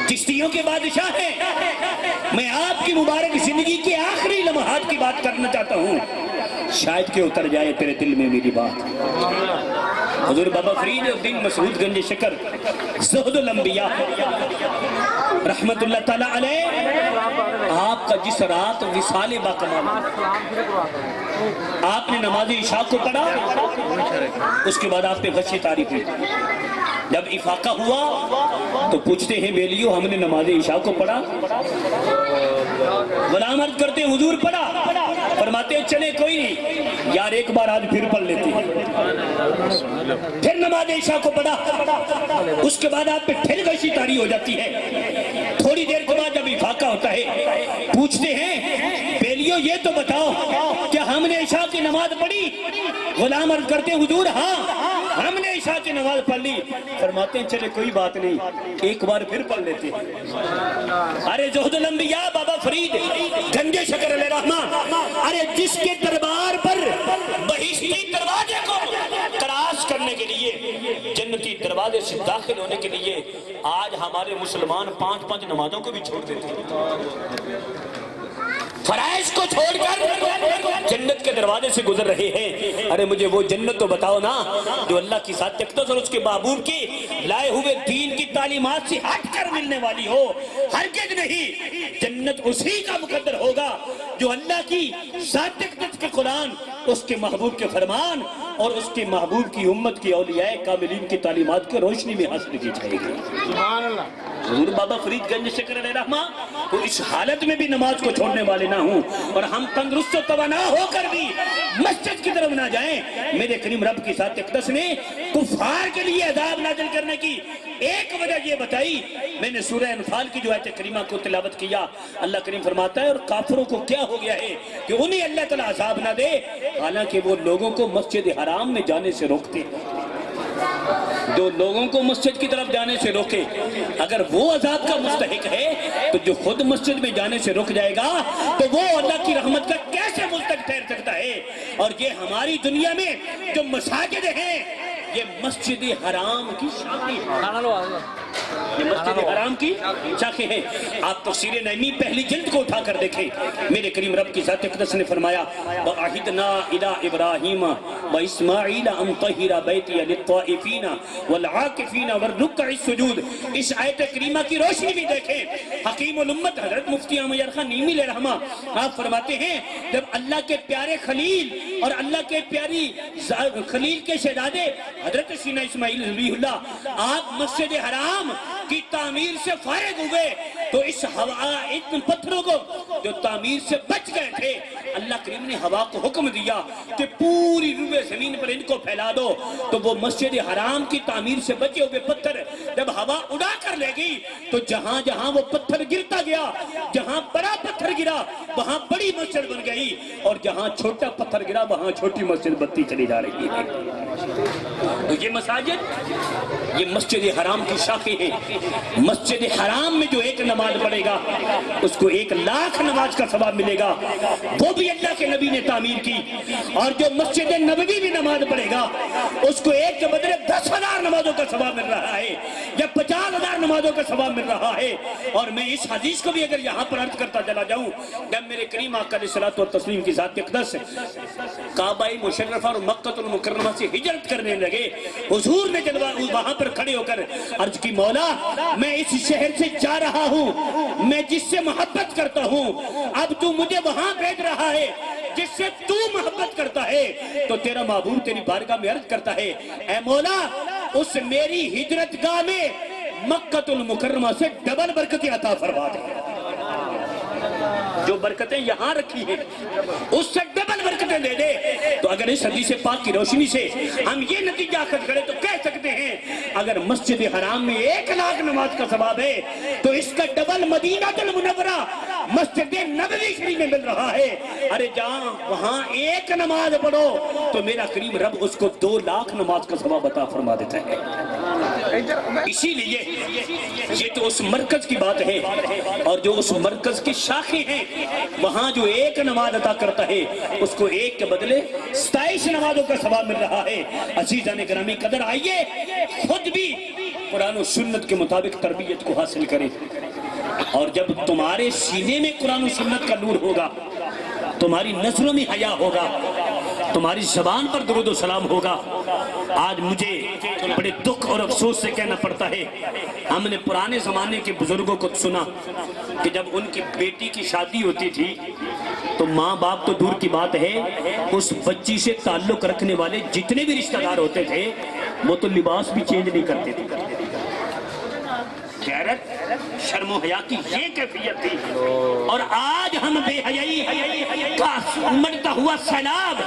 چشتیوں کے بادشاہ ہیں۔ میں آپ کی مبارک زندگی کے آخری لمحات کی بات کرنا چاہتا ہوں، شاید کہ اتر جائے تیرے دل میں میری بات۔ حضور بابا فرید الدین مسعود گنج شکر زہد الانبیاء رحمت اللہ تعالیٰ علیہ، آپ کا جس رات وصال باکمال آپ نے نماز عشاء کو پڑھا، اس کے بعد آپ پہ غشی طاری ہوئی۔ جب افاقہ ہوا تو پوچھتے ہیں بیلیو ہم نے نماز عشاء کو پڑھا، غلام عرض کرتے ہیں حضور پڑھا، فرماتے ہیں چلے کوئی نہیں یار ایک بار آج پھر پڑھ لیتے ہیں۔ پھر نماز عشاء کو پڑھا، اس کے بعد آپ پہ پھر غشی طاری ہو جاتی ہے۔ تھوڑی دیر کے بعد جب افاقہ ہوتا ہے پوچھتے ہیں بیلیو یہ تو بتاؤ کیا ہم نے عشاء کی نماز پڑھی؟ غلام عرض کرتے ہیں حضور ہاں ہم نے عشاء کی نماز پڑھ لی۔ فرماتے ہیں چلے کوئی بات نہیں ایک بار پھر پڑھ لیتے ہیں۔ ارے زہد الانبیاء بابا فرید گنج شکر علیہ رحمہ، ارے جس کے دربار پر بہشتی دروازے کو کراس کرنے کے لیے، جنتی دروازے سے داخل ہونے کے لیے آج ہمارے مسلمان 5 نمازوں کو بھی چھوڑ دیتے ہیں، فرائض کو چھوڑ کر جنت کے دروازے سے گزر رہے ہیں۔ ارے مجھے وہ جنت تو بتاؤ نا جو اللہ کی ذات اقدس اور اس کے محبوب کی لائے ہوئے دین کی تعلیمات سے ہٹ کر ملنے والی ہو۔ ہرگز نہیں، جنت اسی کا مقدر ہوگا جو اللہ کی ذات اقدس کے قرآن، اس کے محبوب کے فرمان اور اس کے محبوب کی امت کی اولیاء کاملین کی تعلیمات کی روشنی میں حاصل کی جائے گی۔ سبحان اللہ۔ حضور بابا فرید گنج شکر علیہ رحمہ وہ اس حالت میں بھی نماز کو چھوڑنے والے نہ ہوں، اور ہم تندرست و توانا ہو کر بھی مسجد کی طرف نہ جائیں۔ میرے کریم رب کی ذات اقدس نے کفار کے لیے عذاب نازل کرنے کی ایک وجہ یہ بتائی، میں نے سورہ انفال کی جو آیت کریمہ کو تلاوت کیا، اللہ کریم فرماتا ہے اور کافروں کو کیا ہو گیا ہے کہ انہیں اللہ تعالیٰ عذاب نہ دے حالانکہ وہ لوگوں کو مسجد حرام میں جانے سے روکتے، جو لوگوں کو مسجد کی طرف جانے سے روکے، اگر وہ عذاب کا مستحق ہے تو جو خود مسجد میں جانے سے رک جائے گا تو وہ اللہ کی رحمت کا کیسے مستحق ٹھہر سکتا ہے؟ اور یہ ہماری دنیا میں جو مساجد ہیں یہ مسجد حرام کی شاخیں ہیں، یہ مسجد حرام کی شاخیں ہیں۔ آپ تفسیر نعیمی پہلی جلد کو اٹھا کر دیکھیں، میرے کریم رب کی ذات اقدس نے فرمایا وَعَهِدْنَا إِلَىٰ إِبْرَاهِيمَ وَإِسْمَاعِيلَ أَن طَهِّرَ بَيْتِيَ لِلطَّائِفِينَ وَالْعَاكِفِينَ وَالرُّكَّعِ السُّجُودِ۔ اس آیت کریمہ کی روشنی بھی دیکھیں، حکیم الامت حضرت مفتی احمد یار خان نیمی علیہ رحمہ آپ فرماتے ہیں جب اللہ کے پیارے خلیل اور اللہ کے پیاری خلیل کے شہزادے حضرت سینا اسماعیل ذبیح اللہ آپ مسجد حرام کی تعمیر سے فارغ ہوئے تو اس پتھروں کو جو تعمیر سے بچ گئے تھے اللہ کریم نے ہوا کو حکم دیا کہ پوری روئے زمین پر ان کو پھیلا دو، تو وہ مسجد حرام کی تعمیر سے بچے ہوئے پتھر جب ہوا اڑا کر لے گئی تو جہاں جہاں وہ پتھر گرتا گیا، جہاں بڑا پتھر گرا وہاں بڑی مسجد بن گئی، اور جہاں چھوٹا پتھر گرا وہاں چھوٹی مسجد بنتی چلی جا رہی ہے۔ تو یہ مساجد، یہ مسجد حرام کی شاخیں ہیں۔ مسجد حرام میں جو ایک نماز پڑھے گا اس کو 1,00,000 نماز کا ثواب ملے گا، وہ بھی اللہ کے نبی نے تعمیر کی۔ اور جو مسجد نبوی میں نماز پڑھے گا اس کو ایک کے بدلے 10,000 نمازوں کا ثواب مل رہا ہے یا 50,000 نمازوں کا ثواب مل رہا ہے۔ اور میں اس حدیث کو بھی اگر یہاں پر عرض کرتا چلا جاؤں، جب میرے کریم آقا علیہ الصلوۃ والتسلیم کی ذات اقدس کعبہ مشرفہ اور مکہ المکرمہ سے ہجرت کرنے لگے، حضور نے جب وہاں پر کھڑے ہو کر عرض کی، مولا میں اس شہر سے جا رہا ہوں، میں جس سے محبت کرتا ہوں، اب تو مجھے وہاں بھیج رہا ہے جس سے تو محبت کرتا ہے۔ تو تیرا معبود تیری بارگاہ میں عرض کرتا ہے، اے مولا اس میری ہجرت گاہ میں مکہ المکرمہ سے ڈبل برکتیں عطا فرما دے، جو برکتیں یہاں رکھی ہیں اس سے ڈبل برکتیں دے دے۔ تو اگر اس حدیث پاک کی روشنی سے ہم یہ نتیجہ اخذ کریں تو کہہ سکتے ہیں اگر مسجد حرام میں 1,00,000 نماز کا ثواب ہے تو اس کا ڈبل مدینہ المنورہ مسجد نبوی شریف میں مل رہا ہے۔ ارے جہاں وہاں 1 نماز پڑھو تو میرا کریم رب اس کو 2,00,000 نماز کا ثواب عطا فرما دیتا ہے۔ اسی لیے یہ تو اس مرکز کی بات ہے، اور جو اس مرکز کی شاخیں ہیں وہاں جو 1 نماز عطا کرتا ہے اس کو 1 کے بدلے 27 نمازوں کا ثواب مل رہا ہے۔ عزیزان گرامی قدر، آئیے خود بھی قرآن و سنت کے مطابق تربیت کو حاصل کریں، اور جب تمہارے سینے میں قرآن و سنت کا نور ہوگا، تمہاری نظروں میں حیا ہوگا، تمہاری زبان پر درود و سلام ہوگا۔ آج مجھے بڑے دکھ اور افسوس سے کہنا پڑتا ہے، ہم نے پرانے زمانے کے بزرگوں کو سنا کہ جب ان کی بیٹی کی شادی ہوتی تھی تو ماں باپ تو دور کی بات ہے، اس بچی سے تعلق رکھنے والے جتنے بھی رشتہ دار ہوتے تھے وہ تو لباس بھی چینج نہیں کرتے تھے۔ غیرت، شرم و حیا کی یہ کیفیت تھی، اور آج ہم بے حیائی کا امڑتا ہوا سیلاب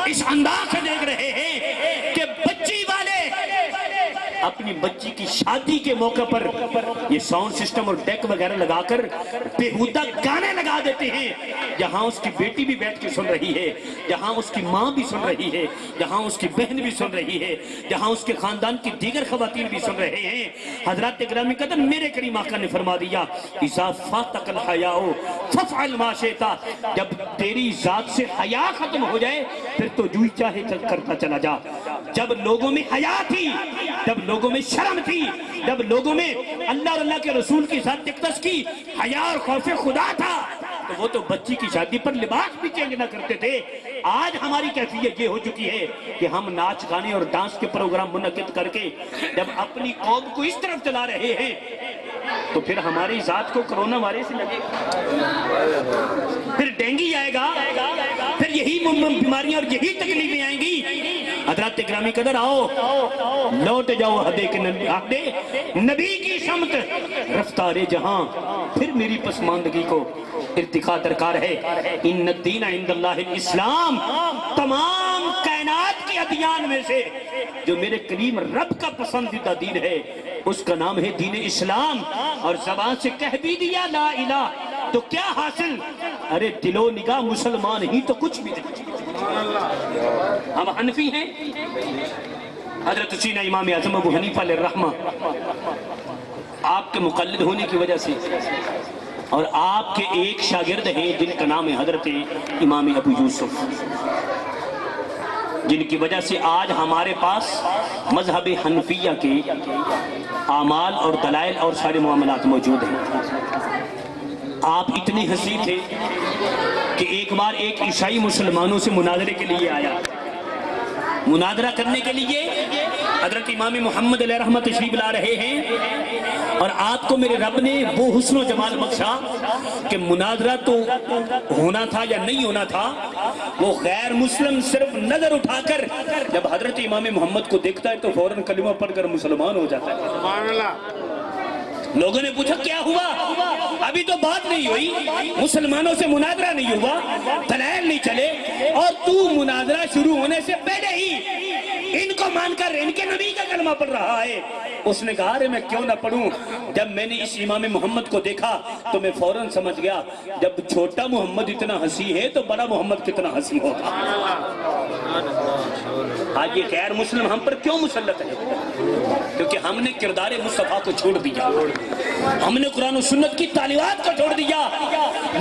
اس انداز سے دیکھ رہے ہیں کہ بچی والے اپنی بچی کی شادی کے موقع پر یہ ساؤنڈ سسٹم اور ڈیک وغیرہ لگا کر بےہودہ گانے لگا دیتے ہیں، جہاں اس کی بیٹی بھی بیٹھ کے سن رہی ہے، جہاں اس کی ماں بھی سن رہی ہے، جہاں اس کی بہن بھی سن رہی ہے، جہاں اس کے خاندان کی دیگر خواتین بھی سن رہے ہیں۔ حضرات گرامی قدر، میرے کریم آقا نے فرما دیا، اذا فاتک الحیاء فافعل ما شئت، جب تیری ذات سے حیا ختم ہو جائے پھر تو جو چاہے کرتا چلا جا۔ جب لوگوں میں حیا تھی، جب لوگوں میں شرم تھی، جب لوگوں میں اللہ اور اللہ کے رسول کی ذات اقدس کی حیا اور خوف خدا تھا تو وہ تو بچی کی شادی پر لباس بھی چینج نہ کرتے تھے۔ آج ہماری کیفیت یہ ہو چکی ہے کہ ہم ناچ گانے اور ڈانس کے پروگرام منعقد کر کے جب اپنی قوم کو اس طرف چلا رہے ہیں تو پھر ہماری ذات کو کرونا وائرس لگے گا، پھر ڈینگی آئے گا، پھر یہی بیماریاں اور یہی تکلیفیں آئیں گی۔ حضرات گرامی قدر، آؤ لوٹ جاؤ ہدے کے نبی کی سمت، رفتار جہاں پھر میری پسماندگی کو ارتقاء درکار ہے۔ ان الدین عند اللہ الاسلام، تمام کائنات کے ادیان میں سے جو میرے کریم رب کا پسندیدہ دین ہے اس کا نام ہے دین اسلام، اور زبان سے کہہ بھی دیا لا الہ تو کیا حاصل؟ ارے دل و نگاہ مسلمان ہی تو کچھ بھی نہیں۔ ہم حنفی ہیں، حضرت سینہ امام اعظم ابو حنیفہ علیہ الرحمہ آپ کے مقلد ہونے کی وجہ سے، اور آپ کے ایک شاگرد ہیں جن کا نام ہے حضرت امام ابو یوسف، جن کی وجہ سے آج ہمارے پاس مذہب حنفیہ کے اعمال اور دلائل اور سارے معاملات موجود ہیں۔ آپ اتنے حسین تھے کہ ایک بار ایک عیسائی مسلمانوں سے مناظرے کے لیے آیا، مناظرہ کرنے کے لیے حضرت امام محمد علیہ رحمت تشریف لا رہے ہیں، اور آپ کو میرے رب نے وہ حسن و جمال بخشا کہ مناظرہ تو ہونا تھا یا نہیں ہونا تھا، وہ غیر مسلم صرف نظر اٹھا کر جب حضرت امام محمد کو دیکھتا ہے تو فوراً کلمہ پڑھ کر مسلمان ہو جاتا ہے۔ سبحان اللہ۔ لوگوں نے پوچھا کیا ہوا؟ ابھی تو بات نہیں ہوئی، مسلمانوں سے مناظرہ نہیں ہوا، دلائل نہیں چلے، اور تو مناظرہ شروع ہونے سے پہلے ہی ان کو مان کر ان کے نبی کا کلمہ پڑھ رہا ہے۔ اس نے کہا میں کیوں نہ پڑھوں؟ جب میں نے اس امام محمد کو دیکھا تو میں فوراً سمجھ گیا جب چھوٹا محمد اتنا ہنسی ہے تو بڑا محمد کتنا ہنسی ہوگا۔ آج یہ غیر مسلم ہم پر کیوں مسلط ہے؟ کیونکہ ہم نے کردار مصطفیٰ کو چھوڑ دیا، ہم نے قرآن و سنت کی تعلیمات کو چھوڑ دیا،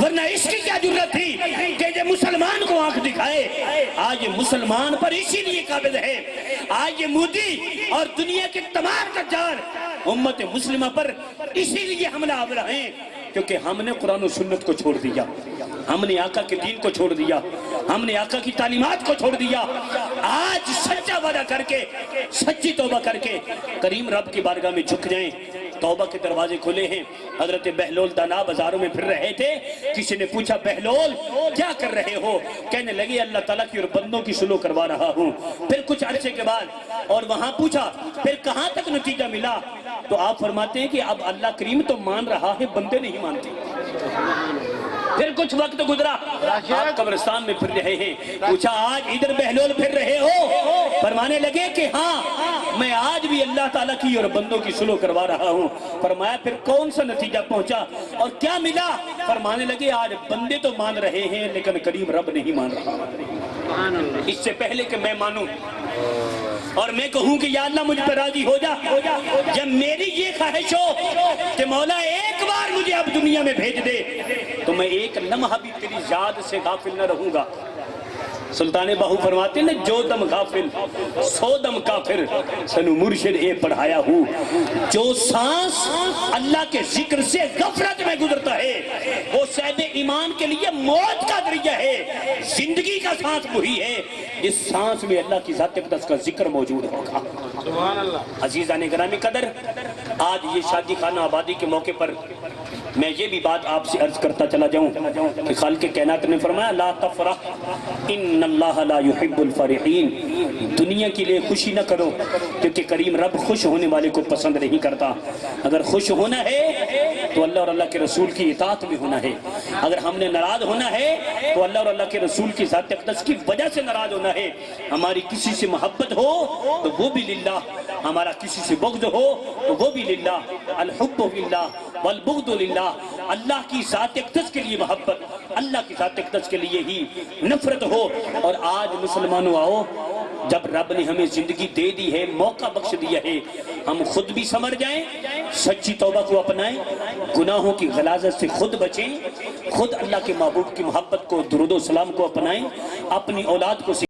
ورنہ اس کی کیا ضرورت تھی کہ یہ مسلمان کو آنکھ دکھائے؟ آج یہ مسلمان پر اسی لیے قابض ہے، آج یہ مودی اور دنیا کے تمام تجار امت مسلمہ پر اسی لیے حملہ آور ہیں، کیونکہ ہم نے قرآن و سنت کو چھوڑ دیا، ہم نے آقا کے دین کو چھوڑ دیا، ہم نے آقا کی تعلیمات کو چھوڑ دیا۔ آج سچا وعدہ کر کے، سچی توبہ کر کے کریم رب کی بارگاہ میں جھک جائیں۔ توبہ کے دروازے کھلے ہیں۔ حضرت بہلول دانا بازاروں میں پھر رہے تھے، کسی نے پوچھا بہلول کیا کر رہے ہو؟ کہنے لگے اللہ تعالیٰ کی اور بندوں کی سلو کروا رہا ہوں۔ پھر کچھ عرصے کے بعد اور وہاں پوچھا پھر کہاں تک نتیجہ ملا؟ تو آپ فرماتے ہیں کہ اب اللہ کریم تو مان رہا ہے، بندے نہیں مانتے۔ پھر کچھ وقت گزرا، آپ قبرستان میں پھر رہے ہیں، پوچھا آج ادھر بہلول پھر رہے ہو؟ فرمانے لگے کہ ہاں میں آج بھی اللہ تعالیٰ کی اور بندوں کی سلو کروا رہا ہوں۔ فرمایا پھر کون سا نتیجہ پہنچا اور کیا ملا؟ فرمانے لگے آج بندے تو مان رہے ہیں لیکن کریم رب نہیں مان رہا۔ اس سے پہلے کہ میں مانوں اور میں کہوں کہ یا اللہ مجھ پر راضی ہو جا، جب میری یہ خواہش ہو کہ مولا ایک بار مجھے اب دنیا میں بھیج دے تو میں ایک لمحہ بھی تیری یاد سے غافل نہ رہوں گا۔ سلطان باہو فرماتے ہیں جو دم غافل سو دم کافر، سنو مرشد اے پڑھایا ہوں۔ جو سانس اللہ کے ذکر سے غفلت میں گزرتا ہے وہ صاحب ایمان کے لیے موت کا ذریعہ ہے۔ زندگی کا سانس وہی ہے جس سانس میں اللہ کی ذات اقدس کا ذکر موجود ہوگا۔ سبحان اللہ۔ عزیزان گرامی قدر، آج یہ شادی خانہ آبادی کے موقع پر میں یہ بھی بات آپ سے عرض کرتا چلا جاؤں کہ خالق کائنات نے فرمایا لا تفرح ان اللہ لا يحب الفرحین، دنیا کے لیے خوشی نہ کرو کیونکہ کریم رب خوش ہونے والے کو پسند نہیں کرتا۔ اگر خوش ہونا ہے تو اللہ اور اللہ کے رسول کی اطاعت میں ہونا ہے، اگر ہم نے ناراض ہونا ہے تو اللہ اور اللہ کے رسول کی ذات اقدس کی وجہ سے ناراض ہونا ہے۔ ہماری کسی سے محبت ہو تو وہ بھی للہ، ہمارا کسی سے بغض ہو تو وہ بھی للہ۔ الحب للہ والبغض للہ، اللہ کی ذات اقدس کے لیے محبت، اللہ کی ذات اقدس کے لیے ہی نفرت ہو۔ اور آج مسلمانوں آؤ، جب رب نے ہمیں زندگی دے دی ہے، موقع بخش دیا ہے، ہم خود بھی سمر جائیں، سچی توبہ کو اپنائیں، گناہوں کی غلاظت سے خود بچیں، خود اللہ کے محبوب کی محبت کو، درود و سلام کو اپنائیں، اپنی اولاد کو